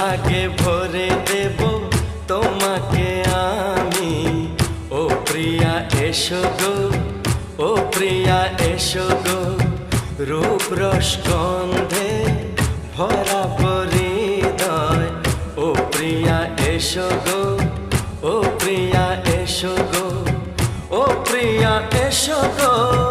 সোহাগে ভরে দেব তোমাকে আমি। ও প্রিয়া এসো গো, ও প্রিয়া এসো গো, রূপ রস গন্ধে ভরা হৃদয়। ও প্রিয়া এসো গো, ও প্রিয়া এসো গো, ও প্রিয়া এসো গো।